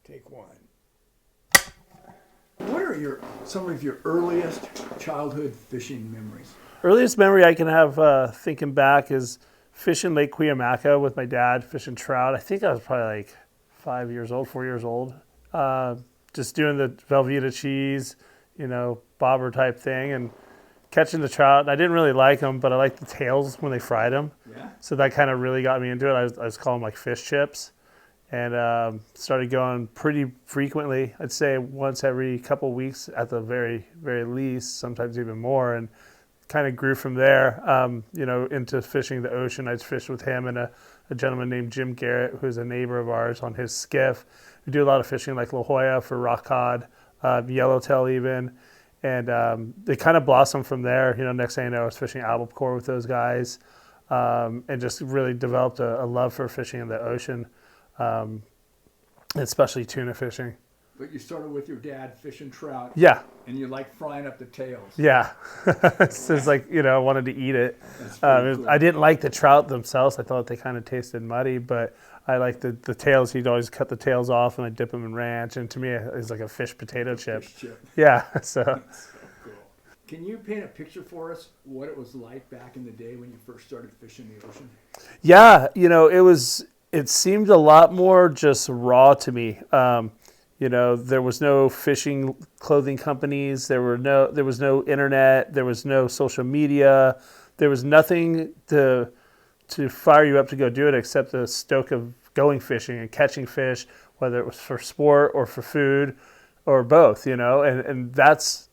Take one. What are some of your earliest childhood fishing memories? Earliest memory I can have thinking back is fishing Lake Cuyamaca with my dad, fishing trout. I think I was probably like 4 years old. Just doing the Velveeta cheese, bobber type thing, and catching the trout. I didn't really like them, but I liked the tails when they fried them. Yeah. So that kind of really got me into it. I was calling them like fish chips, and started going pretty frequently. I'd say once every couple of weeks at the very, very least, sometimes even more, and kind of grew from there, into fishing the ocean. I'd fish with him and a gentleman named Jim Garrett, who's a neighbor of ours, on his skiff. We do a lot of fishing like La Jolla for rock cod, yellowtail even. And they kind of blossomed from there. Next thing I know, I was fishing albacore with those guys, and just really developed a love for fishing in the ocean, especially tuna fishing. But you started with your dad fishing trout. Yeah. And you like frying up the tails. Yeah. It's just like, I wanted to eat it. Cool. I didn't like the trout themselves. I thought they kind of tasted muddy, but I liked the tails. He'd always cut the tails off and I'd dip them in ranch. And to me, it's like a fish potato chip. Fish chip. Yeah. So. That's so cool. Can you paint a picture for us what it was like back in the day when you first started fishing the ocean? Yeah. It seemed a lot more just raw to me. There was no fishing clothing companies. There was no internet. There was no social media. There was nothing to fire you up to go do it except the stoke of going fishing and catching fish, whether it was for sport or for food or both, and that's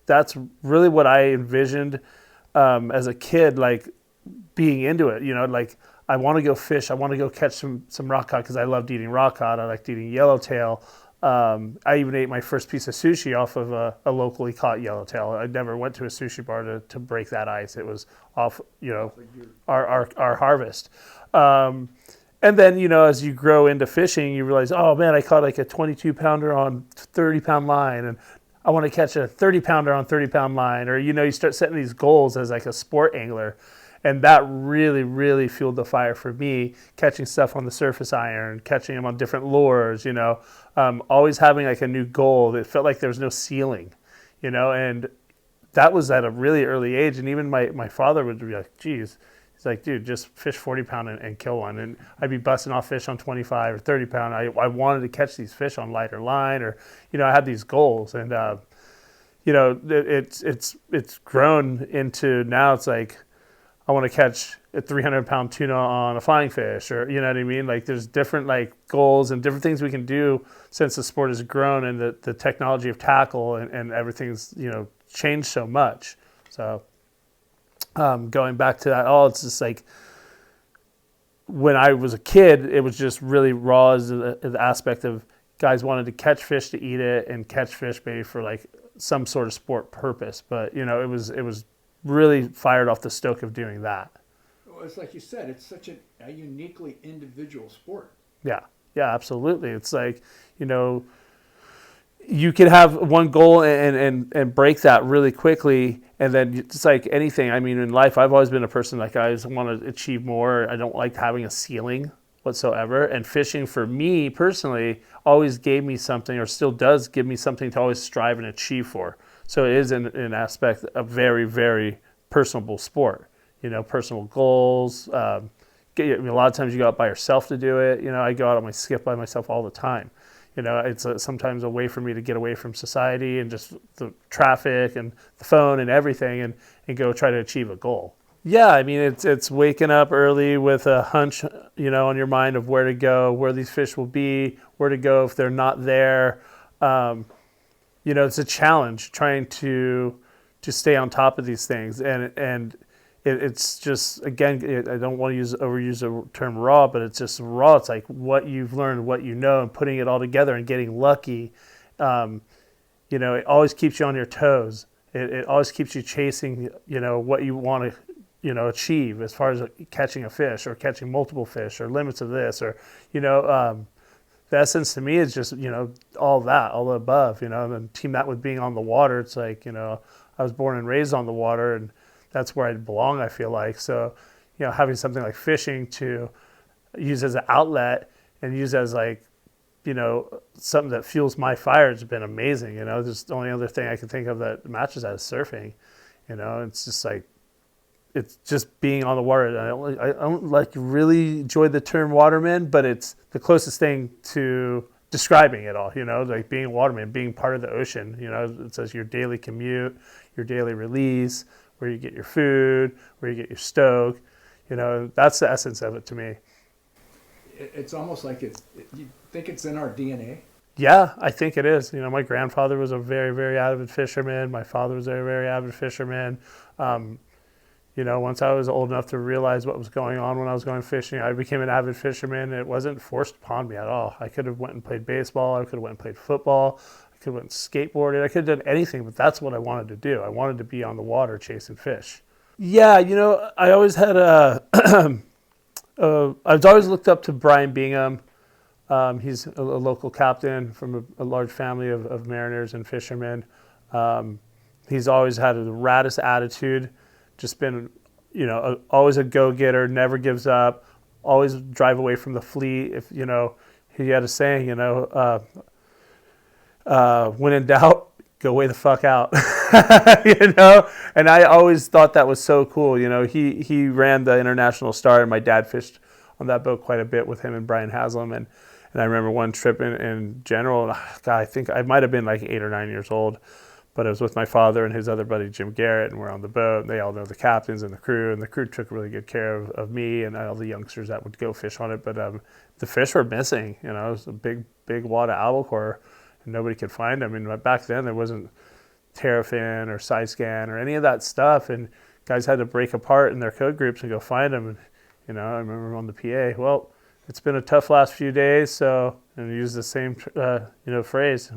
really what I envisioned as a kid, like being into it, like I want to go fish. I want to go catch some rock cod because I loved eating rock cod. I liked eating yellowtail. I even ate my first piece of sushi off of a locally caught yellowtail. I never went to a sushi bar to break that ice. It was off, our harvest. And then, as you grow into fishing, you realize, oh man, I caught like a 22-pounder on 30-pound line, and I want to catch a 30-pounder on 30-pound line. Or, you start setting these goals as like a sport angler. And that really, really fueled the fire for me, catching stuff on the surface iron, catching them on different lures, always having like a new goal. It felt like there was no ceiling, and that was at a really early age. And even my father would be like, geez, he's like, dude, just fish 40-pound and kill one. And I'd be busting off fish on 25 or 30-pound. I wanted to catch these fish on lighter line, or, I had these goals. And, it's grown into now it's like, I want to catch a 300-pound tuna on a flying fish, or, you know what I mean? Like there's different like goals and different things we can do since the sport has grown and the technology of tackle and everything's, changed so much. So going back to that, it's just like when I was a kid, it was just really raw as the aspect of guys wanted to catch fish to eat it and catch fish maybe for like some sort of sport purpose. But, it was really fired off the stoke of doing that. Well, it's like you said, it's such a uniquely individual sport. Yeah, absolutely. It's like, you can have one goal and break that really quickly. And then it's like anything. I mean, in life, I've always been a person like I just want to achieve more. I don't like having a ceiling whatsoever. And fishing for me personally always gave me something, or still does give me something to always strive and achieve for. So it is an aspect of very, very personable sport. Personal goals. A lot of times you go out by yourself to do it. I go out on my skiff by myself all the time. It's sometimes a way for me to get away from society and just the traffic and the phone and everything, and go try to achieve a goal. Yeah, I mean, it's waking up early with a hunch, on your mind of where to go, where these fish will be, where to go if they're not there. It's a challenge trying to stay on top of these things, and it's just, again, I don't want to overuse the term raw, but it's just raw. It's like what you've learned, what and putting it all together and getting lucky. It always keeps you on your toes. It always keeps you chasing, what you want to, achieve as far as catching a fish or catching multiple fish or limits of this, or, the essence to me is just, all that, all the above, and then team that with being on the water. It's like, I was born and raised on the water, and that's where I belong, I feel like. So, having something like fishing to use as an outlet and use as like something that fuels my fire has been amazing. Just the only other thing I can think of that matches that is surfing. It's just like, it's just being on the water. I don't like really enjoy the term waterman, but it's the closest thing to describing it all, like being a waterman, being part of the ocean. It says your daily commute, your daily release, where you get your food, where you get your stoke. That's the essence of it to me. It's almost like you think it's in our DNA. Yeah, I think it is. My grandfather was a very, very avid fisherman. My father was a very avid fisherman. Once I was old enough to realize what was going on when I was going fishing, I became an avid fisherman. It wasn't forced upon me at all. I could have went and played baseball. I could have went and played football. I could have went and skateboarded. I could have done anything, but that's what I wanted to do. I wanted to be on the water chasing fish. Yeah, I always had I've always looked up to Brian Bingham. He's a local captain from a large family of mariners and fishermen. He's always had the raddest attitude. Just been, always a go-getter, never gives up, always drive away from the fleet. If, he had a saying, when in doubt, go way the fuck out, and I always thought that was so cool. He ran the International Star, and my dad fished on that boat quite a bit with him and Brian Haslam. And I remember one trip in general, God, I think I might have been like 8 or 9 years old. But I was with my father and his other buddy, Jim Garrett, and we're on the boat. And they all know the captains and the crew took really good care of me and all the youngsters that would go fish on it. But the fish were missing. It was a big wad of albacore, and nobody could find them. And back then, there wasn't Terrafin or side-scan or any of that stuff, and guys had to break apart in their code groups and go find them. And, I remember on the PA, well, it's been a tough last few days, so, and use the same, phrase,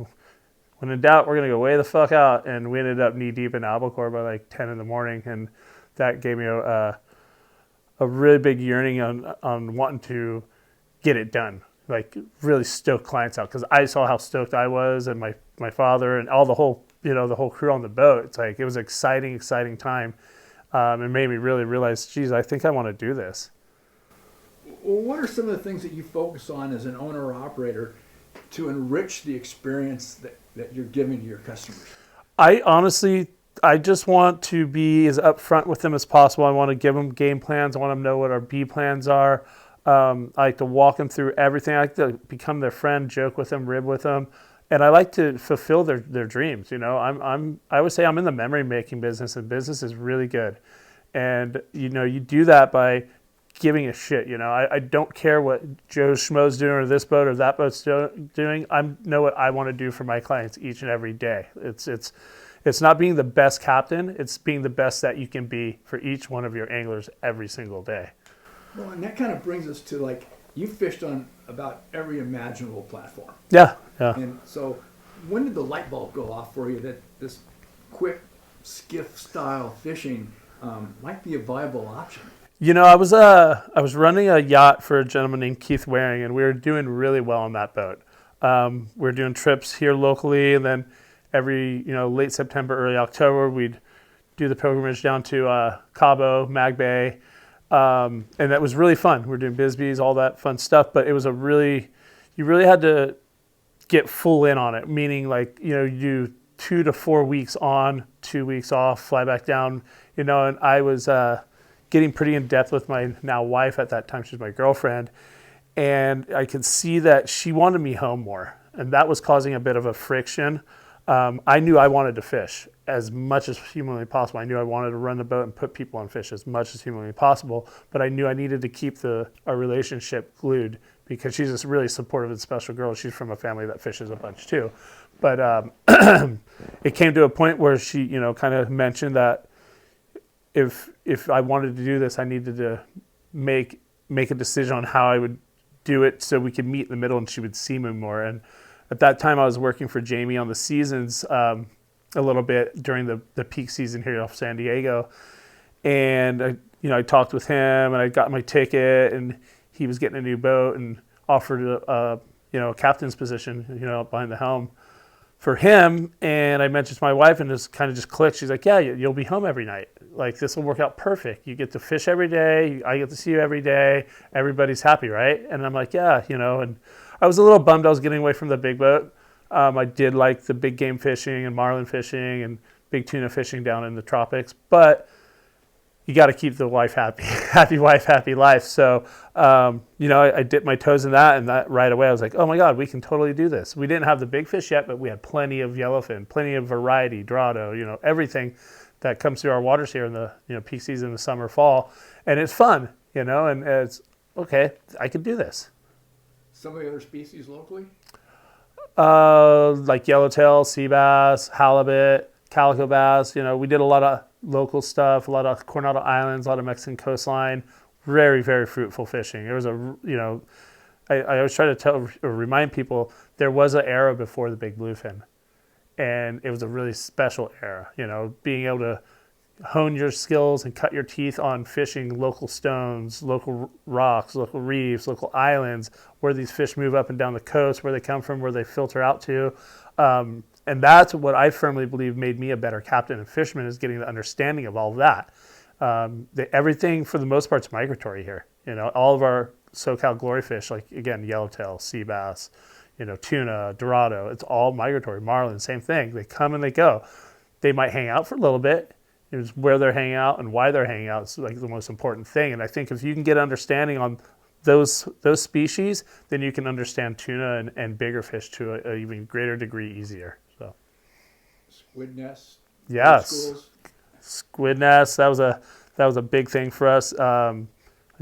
when in doubt, we're going to go way the fuck out. And we ended up knee deep in albacore by like 10 in the morning. And that gave me a really big yearning on wanting to get it done. Like really stoke clients out. Cause I saw how stoked I was and my father and all the whole crew on the boat. It's like, it was an exciting time. It made me really realize, geez, I think I want to do this. Well, what are some of the things that you focus on as an owner or operator to enrich the experience that you're giving to your customers? I just want to be as upfront with them as possible. I want to give them game plans. I want them to know what our B plans are. I like to walk them through everything. I like to become their friend, joke with them, rib with them. And I like to fulfill their dreams. I would say I'm in the memory making business, and business is really good. And, you do that by giving a shit. I don't care what Joe Schmo's doing or this boat or that boat's doing. I know what I want to do for my clients each and every day. It's not being the best captain. It's being the best that you can be for each one of your anglers every single day. Well, and that kind of brings us to like, you fished on about every imaginable platform. Yeah. And so when did the light bulb go off for you that this quick skiff style fishing might be a viable option? I was running a yacht for a gentleman named Keith Waring, and we were doing really well on that boat. We were doing trips here locally, and then every late September, early October, we'd do the pilgrimage down to Cabo, Mag Bay, and that was really fun. We were doing Bisbees, all that fun stuff, but it was you really had to get full in on it, meaning like you do 2 to 4 weeks on, 2 weeks off, fly back down, and I was getting pretty in depth with my now wife at that time. She was my girlfriend. And I could see that she wanted me home more. And that was causing a bit of a friction. I knew I wanted to fish as much as humanly possible. I knew I wanted to run the boat and put people on fish as much as humanly possible. But I knew I needed to keep our relationship glued because she's a really supportive and special girl. She's from a family that fishes a bunch too. But it came to a point where she, kind of mentioned that if I wanted to do this, I needed to make a decision on how I would do it so we could meet in the middle and she would see me more. And at that time, I was working for Jamie on the seasons a little bit during the peak season here off San Diego. And I talked with him, and I got my ticket, and he was getting a new boat and offered a captain's position, behind the helm for him. And I mentioned to my wife, and this kind of just clicked. She's like, yeah, you'll be home every night. Like, this will work out perfect. You get to fish every day. I get to see you every day. Everybody's happy, right? And I'm like, yeah, and I was a little bummed I was getting away from the big boat. I did like the big game fishing and marlin fishing and big tuna fishing down in the tropics, but you got to keep the wife happy. Happy wife, happy life. So, I dipped my toes in that, and that right away I was like, oh my God, we can totally do this. We didn't have the big fish yet, but we had plenty of yellowfin, plenty of variety, dorado, everything that comes through our waters here in the peak season, the summer, fall. And it's fun, and it's, okay, I could do this. Some of the other species locally? Like yellowtail, sea bass, halibut, calico bass. We did a lot of local stuff, a lot of Coronado Islands, a lot of Mexican coastline. Very, very fruitful fishing. It was I always try to remind people there was an era before the big bluefin, and it was a really special era. Being able to hone your skills and cut your teeth on fishing local stones, local rocks, local reefs, local islands, where these fish move up and down the coast, where they come from, where they filter out to. And that's what I firmly believe made me a better captain and fisherman, is getting the understanding of all of that. Everything, for the most part, is migratory here. All of our SoCal glory fish, like, again, yellowtail, sea bass, tuna, dorado, it's all migratory. Marlin, same thing. They come and they go. They might hang out for a little bit. It's where they're hanging out and why they're hanging out is like the most important thing. And I think if you can get understanding on those species, then you can understand tuna and bigger fish to an even greater degree easier. So, squid nests. Yes, squid nests. That was a big thing for us. I'd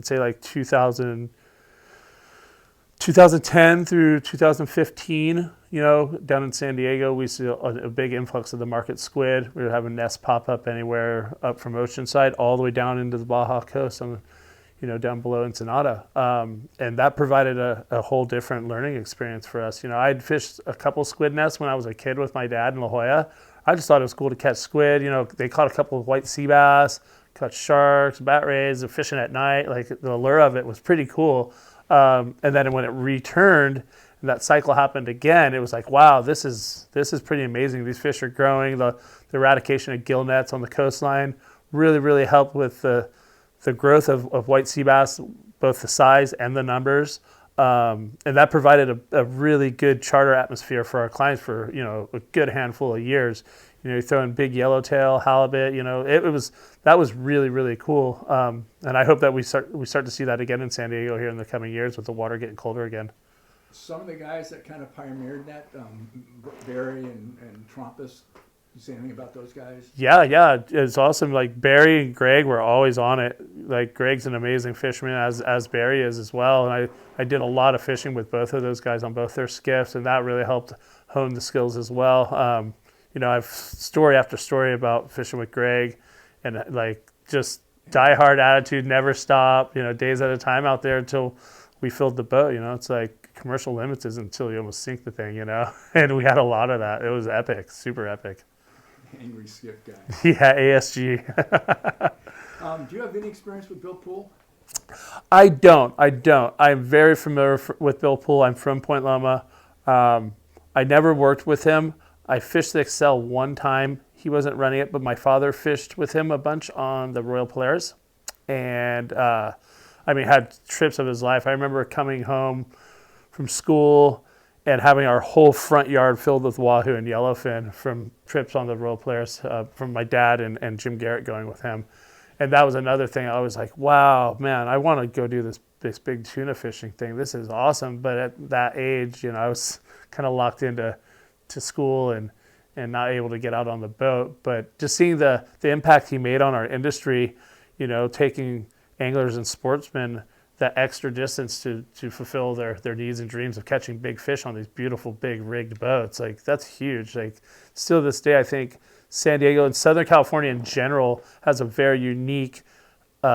say like 2010 through 2015. Down in San Diego, we see a big influx of the market squid. We were having nests pop up anywhere up from Oceanside all the way down into the Baja coast, down below Ensenada. And that provided a whole different learning experience for us. I'd fished a couple squid nests when I was a kid with my dad in La Jolla. I just thought it was cool to catch squid. They caught a couple of white sea bass, caught sharks, bat rays, and fishing at night. Like, the allure of it was pretty cool. And then when it returned, and that cycle happened again, it was like, wow, this is pretty amazing. These fish are growing. The eradication of gill nets on the coastline really, really helped with the growth of white sea bass, both the size and the numbers. And that provided a really good charter atmosphere for our clients for, a good handful of years. You throw in big yellowtail, halibut, that was really, really cool. And I hope that we start to see that again in San Diego here in the coming years with the water getting colder again. Some of the guys that kind of pioneered that, Barry and Trumpus, you say anything about those guys? Yeah, it's awesome. Like, Barry and Greg were always on it. Like, Greg's an amazing fisherman, as Barry is as well. And I did a lot of fishing with both of those guys on both their skiffs, and that really helped hone the skills as well. I've story after story about fishing with Greg, and like, just diehard attitude, never stop, days at a time out there until we filled the boat. It's like, commercial limits is until you almost sink the thing, and we had a lot of that. It was epic, super epic. Angry skiff guy. Yeah, ASG. Do you have any experience with Bill Poole? I don't. I'm very familiar with Bill Poole. I'm from Point Loma. I never worked with him. I fished the Excel one time. He wasn't running it, but my father fished with him a bunch on the Royal Polaris, and had trips of his life. I remember coming home from school and having our whole front yard filled with wahoo and yellowfin from trips on the Royal Polaris from my dad and Jim Garrett going with him. And that was another thing. I was like, wow, man, I want to go do this big tuna fishing thing. This is awesome. But at that age, I was kind of locked into school and not able to get out on the boat. But just seeing the impact he made on our industry, taking anglers and sportsmen that extra distance to fulfill their needs and dreams of catching big fish on these beautiful big rigged boats. Like, that's huge. Like, still to this day, I think San Diego and Southern California in general has a very unique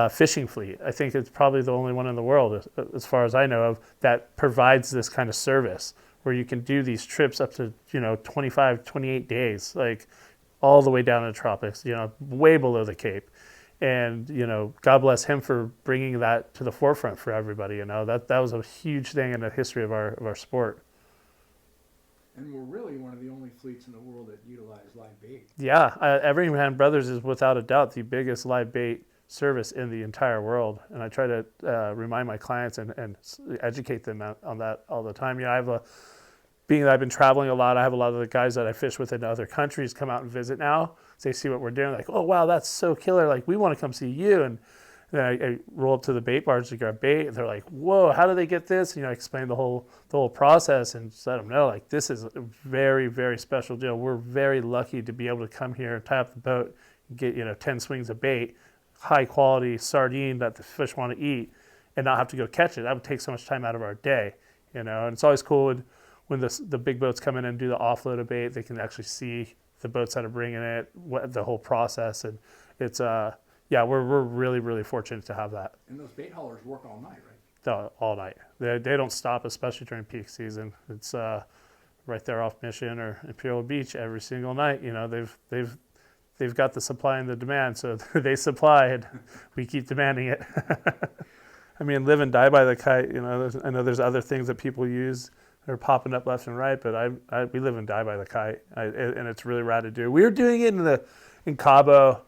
fishing fleet. I think it's probably the only one in the world, as far as I know of, that provides this kind of service where you can do these trips up to 25, 28 days, like all the way down in the tropics, way below the Cape. And, God bless him for bringing that to the forefront for everybody. That was a huge thing in the history of our sport. And we're really one of the only fleets in the world that utilize live bait. Yeah, Everingham Brothers is without a doubt the biggest live bait service in the entire world. And I try to remind my clients and educate them on that all the time. You know, being that I've been traveling a lot, I have a lot of the guys that I fish with in other countries come out and visit now. So they see what we're doing, like, oh, wow, that's so killer. Like, we want to come see you. And then I roll up to the bait bars to grab bait, and they're like, whoa, how do they get this? You know, I explain the whole process and just let them know, like, this is a very, very special deal. We're very lucky to be able to come here and tie up the boat and get, 10 swings of bait, high quality sardine that the fish want to eat, and not have to go catch it. That would take so much time out of our day, And it's always cool when the big boats come in and do the offload of bait, they can actually see the boats that are bringing it, the whole process. And it's, we're really, really fortunate to have that. And those bait haulers work all night, right? All night. They don't stop, especially during peak season. It's right there off Mission or Imperial Beach every single night. They've got the supply and the demand, so they supply and we keep demanding it. I mean, live and die by the kite. I know there's other things that people use that are popping up left and right, but we live and die by the kite, and it's really rad to do. We were doing it in Cabo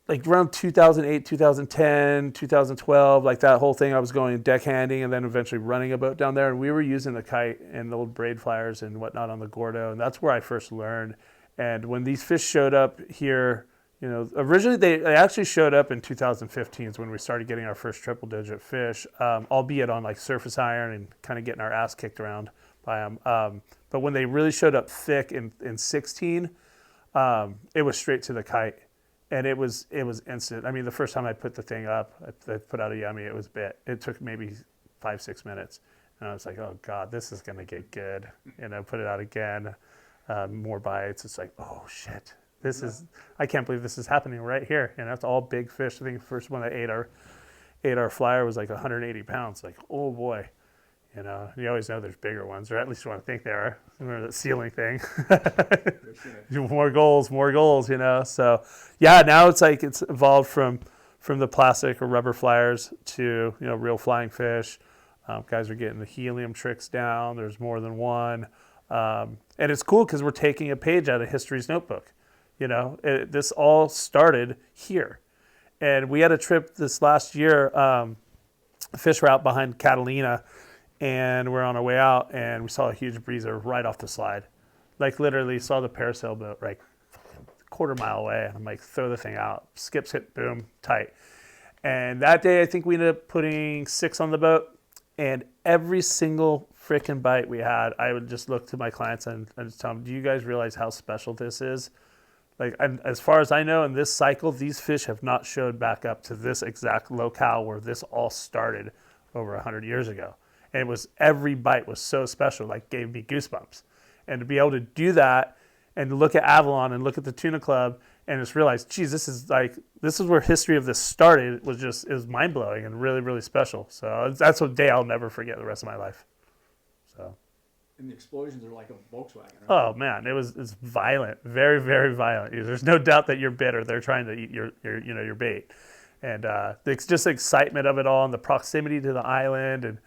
around 2008, 2010, 2012, like that whole thing. I was going deckhanding and then eventually running a boat down there, and we were using the kite and the old braid flyers and whatnot on the Gordo, and that's where I first learned. And when these fish showed up here, originally they actually showed up in 2015 is when we started getting our first triple-digit fish, albeit on like surface iron and kind of getting our ass kicked around by them. But when they really showed up thick in 16, it was straight to the kite. And it was instant. I mean, the first time I put the thing up, I put out a yummy, it was bit. It took maybe 5-6 minutes. And I was like, oh, God, this is going to get good. Put it out again, more bites. It's like, oh, shit. I can't believe this is happening right here. It's all big fish. I think the first one that ate our flyer was like 180 pounds. Like, oh, boy. You always know there's bigger ones, or at least you want to think there are. Remember that ceiling thing? More goals. So, yeah, now it's like it's evolved from the plastic or rubber flyers to, real flying fish. Guys are getting the helium tricks down. There's more than one. And it's cool because we're taking a page out of history's notebook. This all started here. And we had a trip this last year, fish route behind Catalina, and we're on our way out, and we saw a huge breezer right off the slide. Like, literally saw the parasail boat right a quarter mile away. And I'm like, throw the thing out. Skips it, boom, tight. And that day, I think we ended up putting 6 on the boat. And every single freaking bite we had, I would just look to my clients and just tell them, do you guys realize how special this is? Like, as far as I know, in this cycle, these fish have not showed back up to this exact locale where this all started over 100 years ago. And every bite was so special, like gave me goosebumps. And to be able to do that and to look at Avalon and look at the Tuna Club and just realize, geez, this is where history of this started. It was mind blowing and really, really special. So that's a day I'll never forget the rest of my life. So. And the explosions are like a Volkswagen. Oh man, it's violent, very, very violent. There's no doubt that you're bit or they're trying to eat your bait. And it's just the excitement of it all and the proximity to the island and,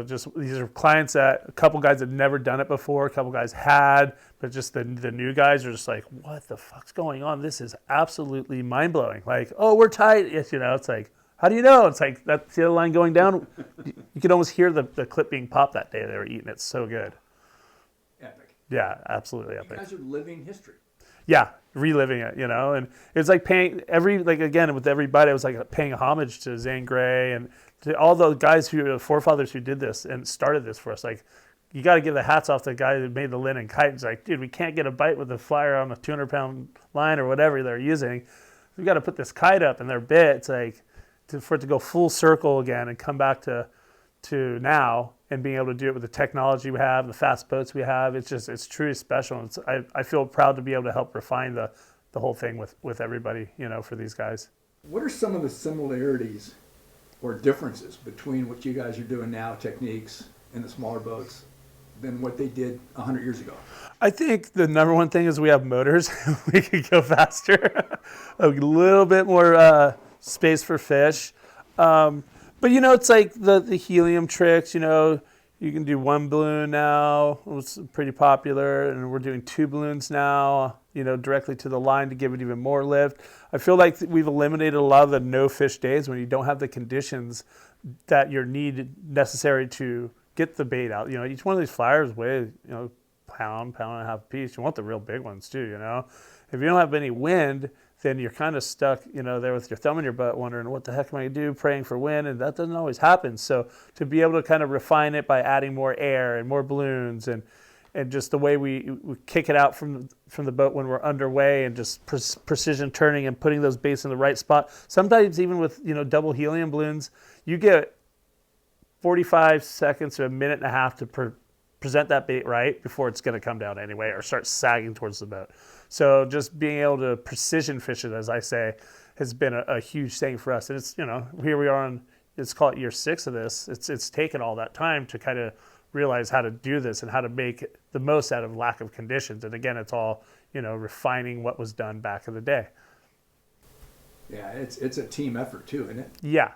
just these are clients that a couple guys had never done it before, a couple guys had, but just the new guys are just like, what the fuck's going on? This is absolutely mind blowing. Like, oh, we're tight. It's like, how do you know? It's like that's the other line going down. You could almost hear the clip being popped that day. They were eating it so good. Epic. Yeah, absolutely epic. You guys are living history. Yeah, reliving it, and it's like paying with every bite, it was like paying homage to Zane Grey and to all the guys the forefathers who did this and started this for us. Like, you got to give the hats off to the guy that made the linen kite. It's like, dude, we can't get a bite with a flyer on a 200-pound line or whatever they're using. We got to put this kite up and their bit. It's like for it to go full circle again and come back to now and being able to do it with the technology we have, the fast boats we have. It's truly special. I feel proud to be able to help refine the whole thing with everybody, for these guys. What are some of the similarities or differences between what you guys are doing now, techniques in the smaller boats, than what they did 100 years ago? I think the number one thing is we have motors. We can go faster, a little bit more space for fish. But, it's like the helium tricks, You can do one balloon now. It's pretty popular, and we're doing 2 balloons now, directly to the line to give it even more lift. I feel like we've eliminated a lot of the no fish days when you don't have the conditions that you're needed necessary to get the bait out. Each one of these flyers weighs, pound and a half a piece. You want the real big ones too, If you don't have any wind, then you're kind of stuck, there with your thumb in your butt wondering, what the heck am I going to do, praying for wind, and that doesn't always happen. So to be able to kind of refine it by adding more air and more balloons and just the way we kick it out from the boat when we're underway and just precision turning and putting those baits in the right spot. Sometimes even with, double helium balloons, you get 45 seconds to a minute and a half to present that bait right before it's going to come down anyway or start sagging towards the boat. So just being able to precision fish it, as I say, has been a huge thing for us. And it's, here we are on, let's call it year 6 of this. It's taken all that time to kind of realize how to do this and how to make the most out of lack of conditions. And again, it's all, refining what was done back in the day. Yeah, it's a team effort too, isn't it? Yeah.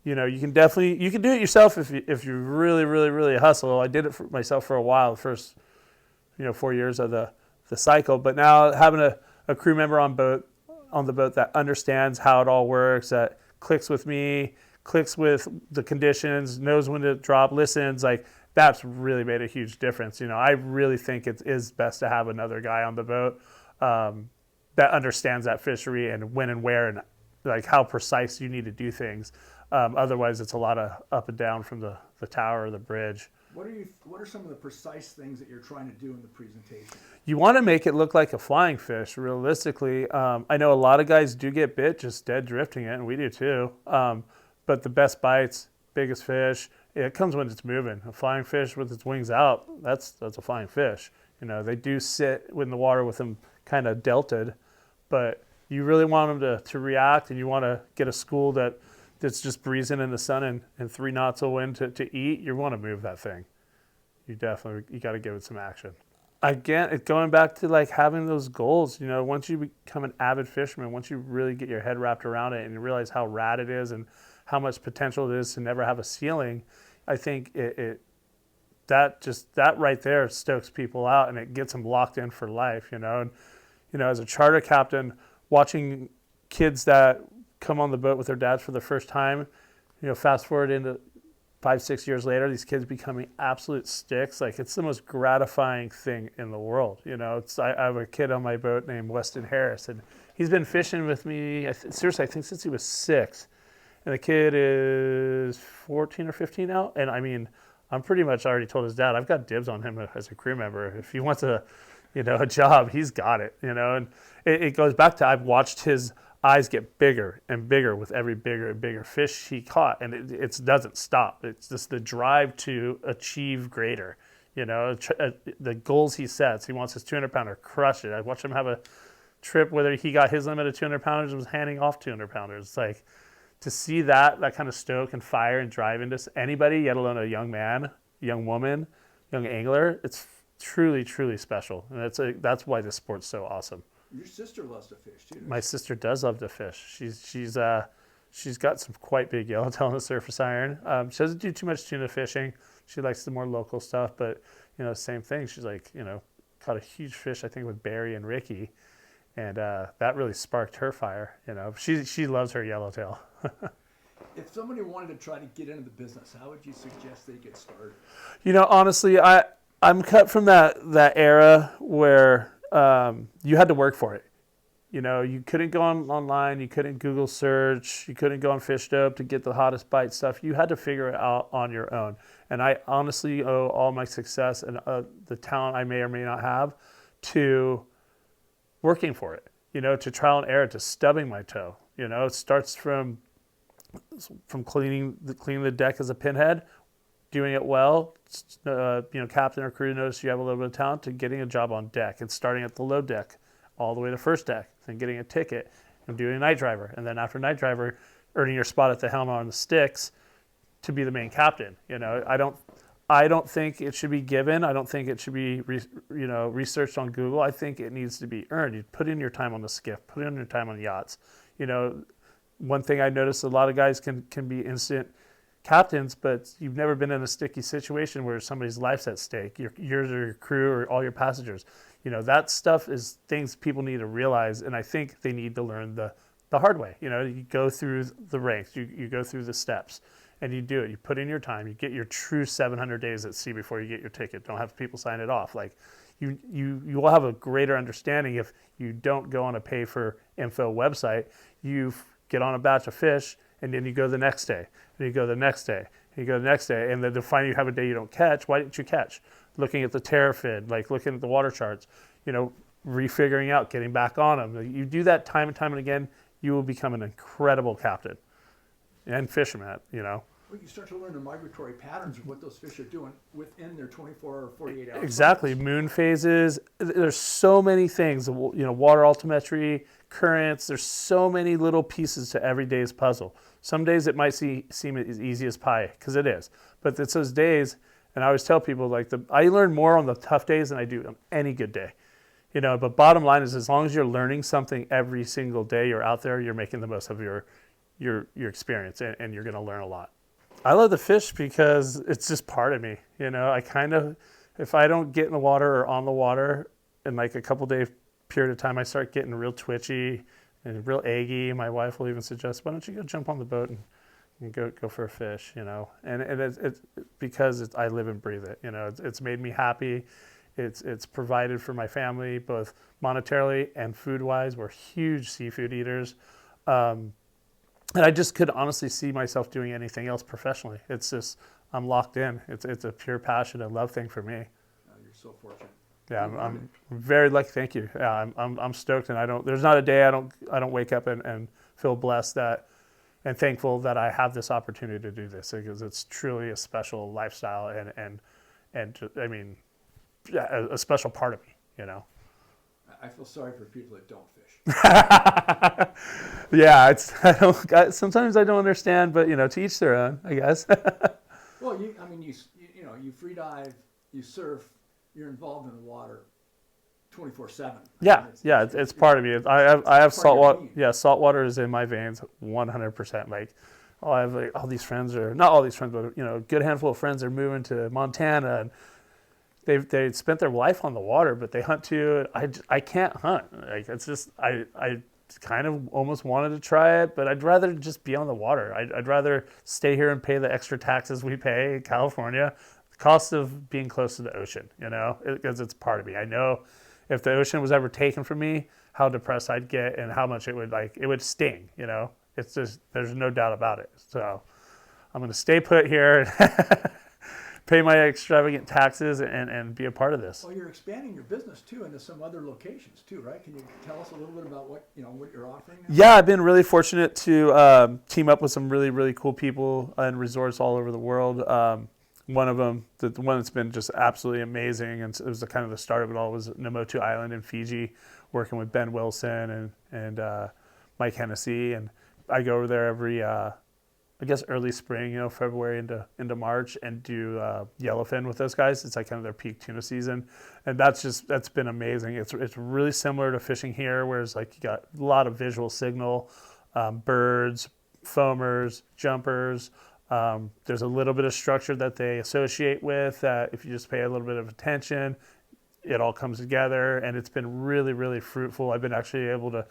You can do it yourself if you really, really, really hustle. I did it for myself for a while, the first, 4 years of the cycle. But now having a crew member on the boat that understands how it all works, that clicks with me, clicks with the conditions, knows when to drop, listens, that's really made a huge difference. I really think it is best to have another guy on the boat that understands that fishery and when and where and how precise you need to do things. Otherwise, it's a lot of up and down from the tower or the bridge. What are some of the precise things that you're trying to do in the presentation? You want to make it look like a flying fish, realistically. I know a lot of guys do get bit just dead drifting it, and we do too. But the best bites, biggest fish, it comes when it's moving. A flying fish with its wings out, that's a flying fish. They do sit in the water with them kind of delted, but you really want them to react, and you want to get a school that's just breezing in the sun and 3 knots of wind to eat. You want to move that thing. You got to give it some action. Again, going back to having those goals, once you become an avid fisherman, once you really get your head wrapped around it and you realize how rad it is and how much potential it is to never have a ceiling, I think that right there stokes people out and it gets them locked in for life, And, as a charter captain, watching kids that come on the boat with their dads for the first time, fast forward into 5-6 years later, these kids becoming absolute sticks. It's the most gratifying thing in the world. I have a kid on my boat named Weston Harris, and he's been fishing with me, seriously, I think since he was 6. And the kid is 14 or 15 now. And I'm pretty much already told his dad, I've got dibs on him as a crew member. If he wants a job, he's got it, And it goes back to, I've watched his eyes get bigger and bigger with every bigger and bigger fish he caught. And it doesn't stop. It's just the drive to achieve greater, the goals he sets. He wants his 200-pounder, crush it. I watched him have a trip whether he got his limit of 200 pounders and was handing off 200 pounders. To see that kind of stoke and fire and drive into anybody, yet alone a young man, young woman, young angler, it's truly, truly special. And that's why this sport's so awesome. Your sister loves to fish too. My sister does love to fish. She's got some quite big yellowtail on the surface iron. She doesn't do too much tuna fishing. She likes the more local stuff, but same thing. She's caught a huge fish, I think, with Barry and Ricky, and that really sparked her fire. She loves her yellowtail. If somebody wanted to try to get into the business, how would you suggest they get started? Honestly, I'm cut from that era where you had to work for it. You couldn't go online, you couldn't Google search, you couldn't go on Fish Dope to get the hottest bite stuff. You had to figure it out on your own. And I honestly owe all my success and the talent I may or may not have to working for it. To trial and error, to stubbing my toe. It starts from cleaning the deck as a pinhead, doing it well, captain or crew notice you have a little bit of talent, to getting a job on deck and starting at the low deck all the way to first deck, then getting a ticket and doing a night driver. And then after night driver, earning your spot at the helm on the sticks to be the main captain. I don't think it should be given. I don't think it should be researched on Google. I think it needs to be earned. You put in your time on the skiff, put in your time on yachts. One thing I noticed, a lot of guys can be instant captains, but you've never been in a sticky situation where somebody's life's at stake, yours or your crew or all your passengers. That stuff is things people need to realize, and I think they need to learn the hard way. You go through the ranks, you go through the steps, and you do it. You put in your time. You get your true 700 days at sea before you get your ticket. Don't have people sign it off. Like you will have a greater understanding if you don't go on a pay for info website. You get on a batch of fish, and then you go the next day, and you go the next day, and you go the next day, and then they'll find you have a day you don't catch. Why didn't you catch? Looking at the terrafin, like looking at the water charts, refiguring out, getting back on them. You do that time and time and again, you will become an incredible captain and fisherman, Well, you start to learn the migratory patterns of what those fish are doing within their 24 or 48 hours. Exactly. Moon phases. There's so many things, water altimetry, currents. There's so many little pieces to every day's puzzle. Some days it might seem as easy as pie, because it is. But it's those days, and I always tell people, I learn more on the tough days than I do on any good day. But bottom line is, as long as you're learning something every single day you're out there, you're making the most of your experience, and you're going to learn a lot. I love the fish because it's just part of me. I kind of, if I don't get in the water or on the water in like a couple day period of time, I start getting real twitchy and real eggy. My wife will even suggest, why don't you go jump on the boat and go for a fish, And it's because I live and breathe it. It's made me happy. It's provided for my family, both monetarily and food-wise. We're huge seafood eaters. And I just could honestly see myself doing anything else professionally. It's just, I'm locked in. It's a pure passion and love thing for me. You're so fortunate. Yeah, I'm very lucky. Thank you. Yeah, I'm stoked, and there's not a day I don't wake up and feel blessed and thankful that I have this opportunity to do this, because it's truly a special lifestyle and I mean, yeah, a special part of me, I feel sorry for people that don't fish. Yeah, sometimes I don't understand, but to each their own, I guess. Well, you free dive, you surf, you're involved in the water 24/7. Yeah, it's part of me. I have salt water. Yeah, salt water is in my veins 100%. I have all these friends, or not all these friends, but a good handful of friends are moving to Montana, and they spent their life on the water, but they hunt too. I can't hunt. It's just I kind of almost wanted to try it, but I'd rather just be on the water. I'd rather stay here and pay the extra taxes we pay in California. The cost of being close to the ocean, because it's part of me. I know if the ocean was ever taken from me, how depressed I'd get and how much it would sting. It's just, there's no doubt about it. So I'm going to stay put here. Pay my extravagant taxes and be a part of this. Well, you're expanding your business too into some other locations too, right? Can you tell us a little bit about what you're offering now? Yeah, I've been really fortunate to team up with some really, really cool people and resorts all over the world. One of them, the one that's been just absolutely amazing, and it was kind of the start of it all, was Namotu Island in Fiji, working with Ben Wilson and Mike Hennessy. And I go over there every early spring, February into March, and do yellowfin with those guys. It's kind of their peak tuna season, and that's been amazing. It's really similar to fishing here, whereas you got a lot of visual signal, birds, foamers, jumpers. There's a little bit of structure that they associate with that if you just pay a little bit of attention, it all comes together, and it's been really, really fruitful. I've been actually able to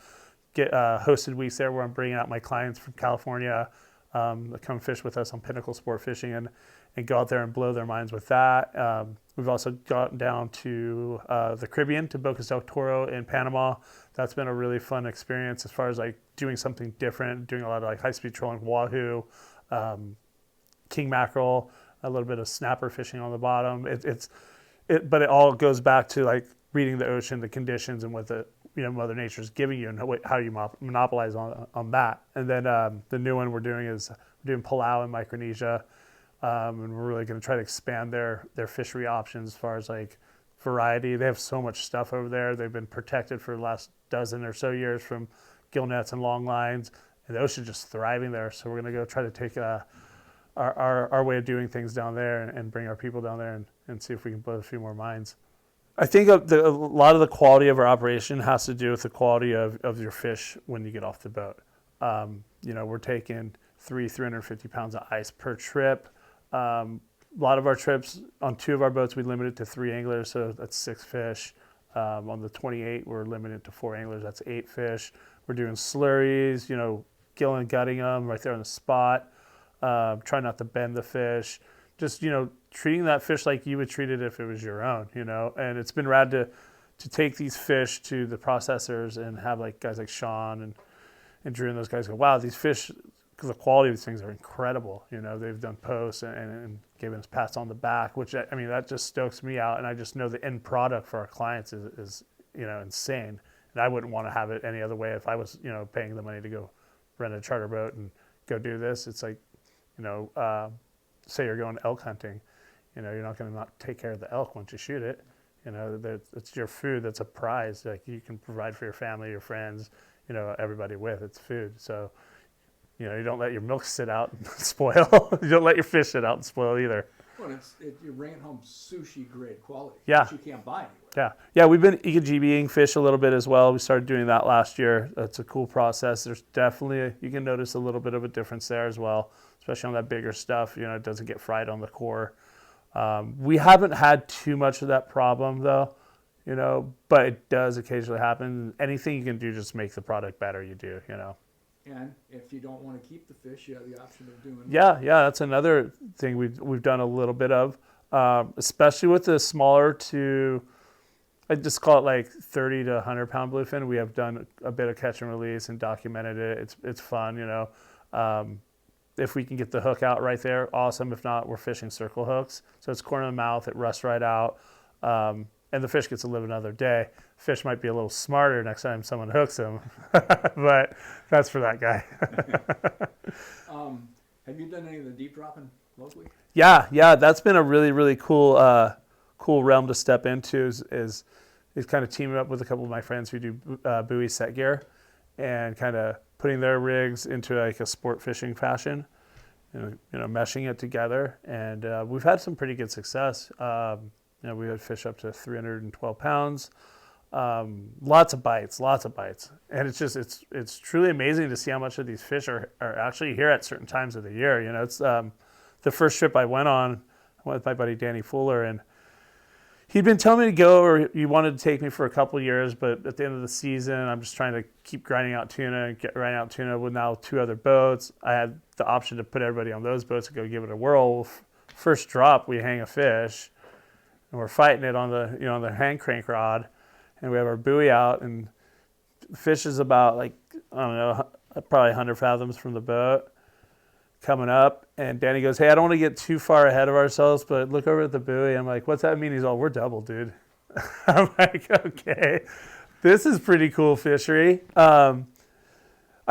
get hosted weeks there where I'm bringing out my clients from California that come fish with us on Pinnacle Sportfishing and go out there and blow their minds with that. We've also gotten down to the Caribbean, to Bocas del Toro in Panama. That's been a really fun experience as far as doing something different, doing a lot of high-speed trolling wahoo, king mackerel, a little bit of snapper fishing on the bottom. But it all goes back to reading the ocean, the conditions, and what Mother Nature's giving you, and how you monopolize on that. And then the new one we're doing is Palau in Micronesia, and we're really going to try to expand their fishery options as far as variety. They have so much stuff over there. They've been protected for the last dozen or so years from gill nets and long lines, and the ocean's just thriving there. So we're going to go try to take our way of doing things down there and bring our people down there and see if we can blow a few more minds. I think a lot of the quality of our operation has to do with the quality of your fish when you get off the boat. We're taking 350 pounds of ice per trip. A lot of our trips, on 2 of our boats, we limited to 3 anglers, so that's 6 fish. On the 28, we're limited to 4 anglers, that's 8 fish. We're doing slurries, gilling and gutting them right there on the spot. Try not to bend the fish. Just, treating that fish like you would treat it if it was your own, And it's been rad to take these fish to the processors and have like guys like Sean and Drew and those guys go, wow, these fish, because the quality of these things are incredible. They've done posts and given us pats on the back, which, that just stokes me out. And I just know the end product for our clients is insane. And I wouldn't want to have it any other way if I was, paying the money to go rent a charter boat and go do this. It's like, say you're going elk hunting, you're not going to not take care of the elk once you shoot it. It's your food. That's a prize. Like you can provide for your family, your friends, everybody with. It's food. So, you don't let your milk sit out and spoil. You don't let your fish sit out and spoil either. Well, you're bringing home sushi grade quality. Yeah. Which you can't buy anywhere. Yeah. We've been EKGBing fish a little bit as well. We started doing that last year. That's a cool process. There's definitely, you can notice a little bit of a difference there as well, especially on that bigger stuff. It doesn't get fried on the core. We haven't had too much of that problem though, but it does occasionally happen. Anything you can do just make the product better, you do. And if you don't want to keep the fish, you have the option of doing. Yeah, that's another thing we've done a little bit of, especially with the smaller to, I just call it like 30 to 100 pound bluefin. We have done a bit of catch and release and documented it. It's fun, If we can get the hook out right there, awesome. If not, we're fishing circle hooks. So it's corner of the mouth, it rusts right out, and the fish gets to live another day. Fish might be a little smarter next time someone hooks him, but that's for that guy. Have you done any of the deep dropping locally? Yeah, that's been a really, really cool realm to step into is kind of teaming up with a couple of my friends who do buoy set gear and kind of putting their rigs into like a sport fishing fashion, meshing it together. And we've had some pretty good success. We had fish up to 312 pounds, lots of bites. And it's truly amazing to see how much of these fish are actually here at certain times of the year. It's the first trip I went with my buddy Danny Fuller, and he'd been telling me to go, or he wanted to take me for a couple of years, but at the end of the season, I'm just trying to keep grinding out tuna with now 2 other boats. I had the option to put everybody on those boats and go give it a whirl. First drop, we hang a fish, and we're fighting it on the on the hand crank rod, and we have our buoy out, and the fish is about probably 100 fathoms from the boat coming up, and Danny goes, hey, I don't want to get too far ahead of ourselves, but look over at the buoy. I'm like, what's that mean? He's all, we're double, dude. I'm like, okay, this is pretty cool fishery. I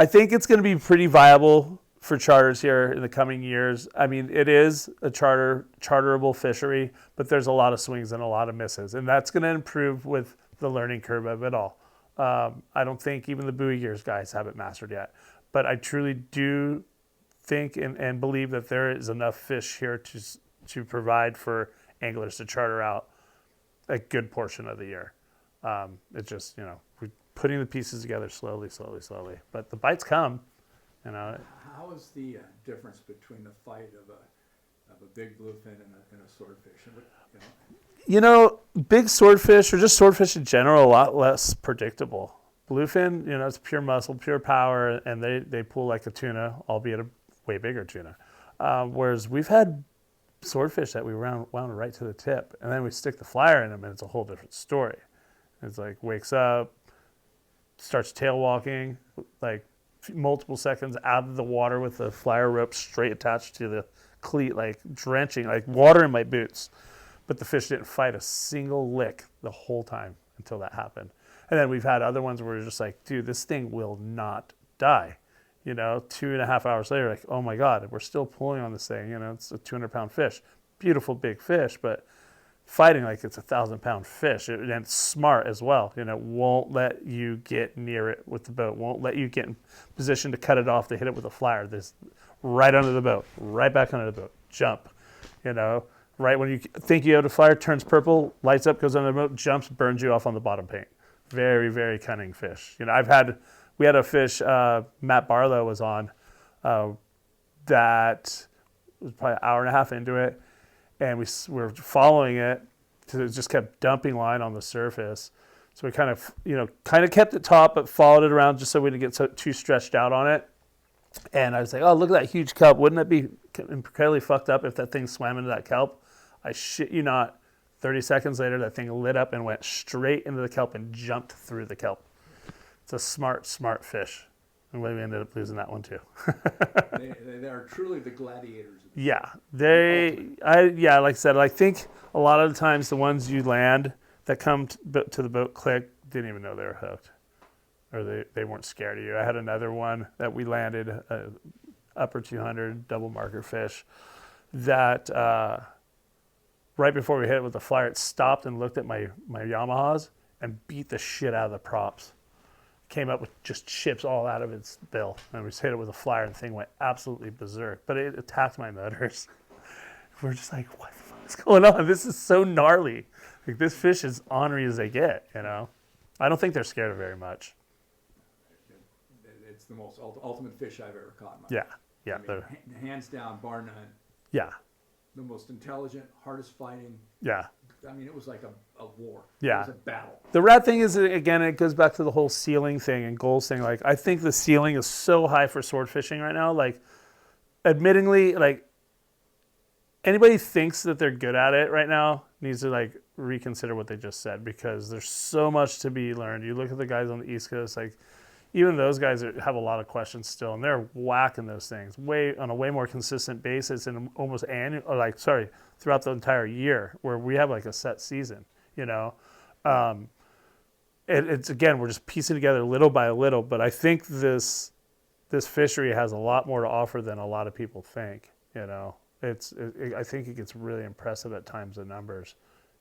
think it's going to be pretty viable for charters here in the coming years. I mean, it is a charterable fishery, but there's a lot of swings and a lot of misses, and that's going to improve with the learning curve of it all. I don't think even the buoy gears guys have it mastered yet, but I truly do think and believe that there is enough fish here to provide for anglers to charter out a good portion of the year. It's just, we're putting the pieces together slowly, but the bites come. How is the difference between the fight of a big bluefin and a swordfish? Big swordfish or just swordfish in general, a lot less predictable. Bluefin, it's pure muscle, pure power, and they pull like a tuna, albeit a way bigger tuna. Whereas we've had swordfish that we wound right to the tip, and then we stick the flyer in them, and it's a whole different story. It's like wakes up, starts tail walking, like multiple seconds out of the water with the flyer rope straight attached to the cleat, like drenching, like water in my boots. But the fish didn't fight a single lick the whole time until that happened. And then we've had other ones where we're just like, dude, this thing will not die. 2.5 hours later, like, oh my God, we're still pulling on this thing. It's a 200-pound fish, beautiful big fish, but fighting like it's a 1,000-pound fish. And it's smart as well. Won't let you get near it with the boat. Won't let you get in position to cut it off to hit it with a flyer. This right under the boat, right back under the boat, jump. Right when you think you have a flyer, turns purple, lights up, goes under the boat, jumps, burns you off on the bottom paint. Very, very cunning fish. We had a fish Matt Barlow was on. that was probably an hour and a half into it, and were following it because it just kept dumping line on the surface. So we kind of kept it taut, but followed it around just so we didn't get too stretched out on it. And I was like, oh, look at that huge kelp. Wouldn't it be incredibly fucked up if that thing swam into that kelp? I shit you not. 30 seconds later, that thing lit up and went straight into the kelp and jumped through the kelp. It's a smart, smart fish. And we ended up losing that one too. they are truly the gladiators. Yeah, like I said, I think a lot of the times the ones you land that come to the boat click didn't even know they were hooked, or they weren't scared of you. I had another one that we landed, upper 200 double marker fish, that right before we hit it with the flyer, it stopped and looked at my Yamahas and beat the shit out of the props. Came up with just chips all out of its bill, and we just hit it with a flyer, and the thing went absolutely berserk. But it attacked my motors. We're just like, what the fuck is going on? This is so gnarly. Like, this fish is ornery as they get, you know. I don't think they're scared of very much. It's the most ultimate fish I've ever caught in my life. Yeah, I mean, hands down, bar none. Yeah. The most intelligent, hardest fighting. Yeah. I mean, it was like a war. Yeah. It was a battle. The rad thing is, again, it goes back to the whole ceiling thing and goals thing. Like, I think the ceiling is so high for sword fishing right now. Like, admittingly, like, anybody thinks that they're good at it right now needs to, like, reconsider what they just said, because there's so much to be learned. You look at the guys on the East Coast, like, even those guys have a lot of questions still, and they're whacking those things on a way more consistent basis and almost throughout the entire year, where we have like a set season, you know. It's again, we're just piecing together little by little, but I think this fishery has a lot more to offer than a lot of people think, you know. I think it gets really impressive at times, the numbers.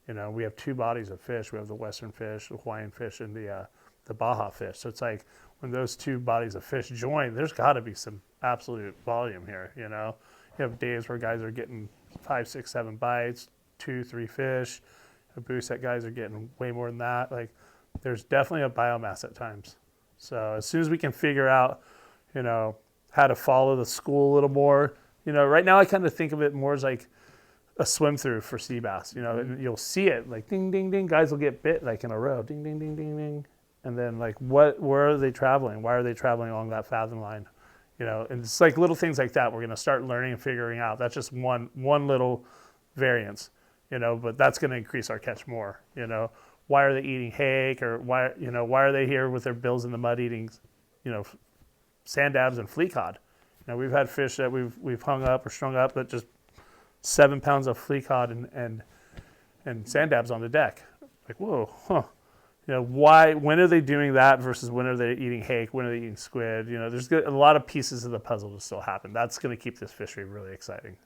You know, we have two bodies of fish. We have the Western fish, the Hawaiian fish, and the Baja fish. So it's like, when those two bodies of fish join, there's got to be some absolute volume here, you know. You have days where guys are getting 5, 6, 7 bites, 2, 3 fish. A boost that guys are getting way more than that. Like, there's definitely a biomass at times. So as soon as we can figure out, you know, how to follow the school a little more, you know, right now I kind of think of it more as like a swim through for sea bass, you know, and you'll see it like ding, ding, ding. Guys will get bit like in a row, ding, ding, ding, ding, ding. And then, like, where are they traveling? Why are they traveling along that fathom line? You know, and it's like little things like that we're going to start learning and figuring out. That's just one little variance, you know, but that's going to increase our catch more, you know. Why are they eating hake, or why are they here with their bills in the mud eating, you know, sand dabs and flea cod? You know, we've had fish that we've hung up or strung up that just 7 pounds of flea cod and sand dabs on the deck. Like, whoa, huh. You know, when are they doing that versus when are they eating hake, when are they eating squid? You know, there's a lot of pieces of the puzzle to still happen. That's going to keep this fishery really exciting.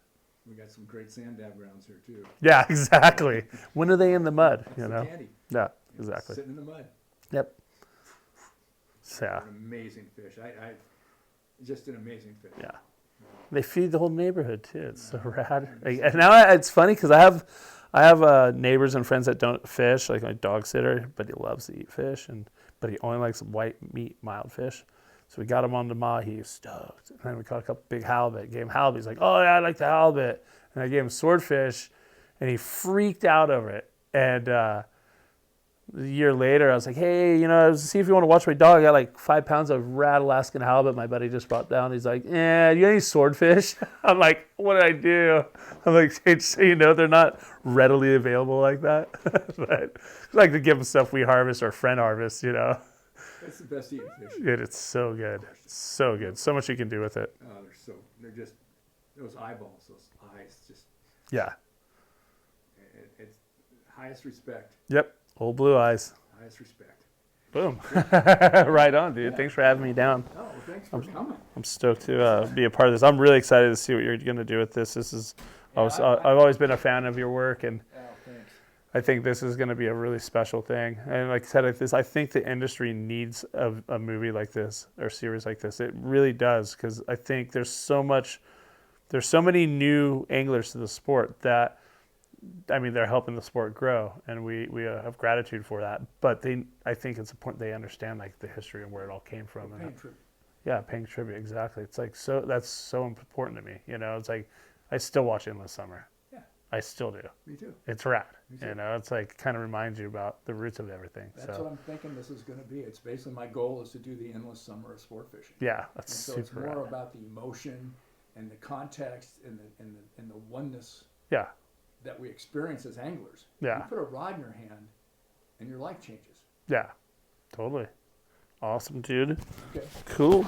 We got some great sand dab grounds here, too. Yeah, exactly. When are they in the mud, That's you know? candy. Yeah, exactly. Sitting in the mud. Yep. So, yeah. An amazing fish. Just an amazing fish. Yeah. They feed the whole neighborhood, too. It's so rad. And now it's funny because I have neighbors and friends that don't fish, like my dog sitter, but he loves to eat fish, but he only likes white meat, mild fish. So we got him on the mahi, he's stoked. And then we caught a couple big halibut. Gave him halibut. He's like, oh, yeah, I like the halibut. And I gave him swordfish, and he freaked out over it. And a year later, I was like, hey, you know, see if you want to watch my dog. I got like 5 pounds of rad Alaskan halibut my buddy just brought down. He's like, yeah, you got any swordfish? I'm like, what did I do? I'm like, hey, so you know, they're not readily available like that. But I like to give them stuff we harvest or friend harvest, you know. That's the best eating fish. It's so good. So good. So much you can do with it. Oh, they're just, those eyeballs, those eyes, just. Yeah. It's highest respect. Yep. Old blue eyes. Highest respect. Boom. Right on, dude. Yeah. Thanks for having me down. Oh, thanks for coming. I'm stoked to be a part of this. I'm really excited to see what you're going to do with this. I've always been a fan of your work, and Thanks. I think this is going to be a really special thing. And like I said, I think the industry needs a movie like this or series like this. It really does, because I think there's so many new anglers to the sport that, I mean, they're helping the sport grow, and we have gratitude for that. But I think it's important they understand like the history and where it all came from. Yeah, paying tribute, exactly. It's like, so that's so important to me. It's like I still watch Endless Summer. Yeah, I still do. me too. It's rad. Me too. It's like kind of reminds you about the roots of everything. That's So what I'm thinking this is going to be. It's basically my goal is to do the endless summer of sport fishing. yeah, that's And so super it's more rad. about the emotion and the context and the oneness Yeah, that we experience as anglers. Yeah. You put a rod in your hand and your life changes. yeah, totally. Awesome, dude. Okay. Cool.